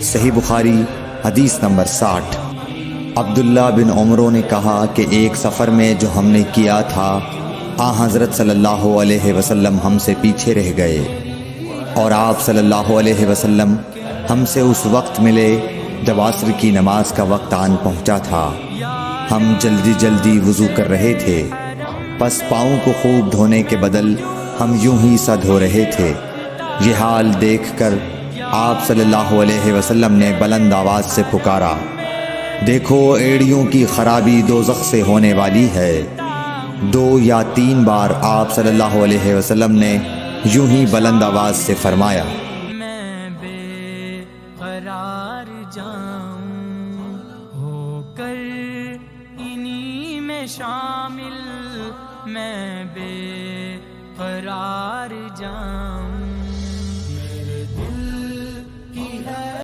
صحیح بخاری حدیث نمبر 60۔ عبداللہ بن عمرو نے کہا کہ ایک سفر میں جو ہم نے کیا تھا، حضرت صلی اللہ علیہ وسلم ہم سے پیچھے رہ گئے، اور آپ صلی اللہ علیہ وسلم ہم سے اس وقت ملے جب عصر کی نماز کا وقت آن پہنچا تھا۔ ہم جلدی جلدی وضو کر رہے تھے، پس پاؤں کو خوب دھونے کے بدل ہم یوں ہی سا دھو رہے تھے۔ یہ حال دیکھ کر آپ صلی اللہ علیہ وسلم نے بلند آواز سے پکارا، دیکھو ایڑیوں کی خرابی دوزخ سے ہونے والی ہے۔ 2 یا 3 بار آپ صلی اللہ علیہ وسلم نے یوں ہی بلند آواز سے فرمایا، میں بے قرار جاؤں، ہو کر انہی میں شامل، میں بے قرار جاؤں۔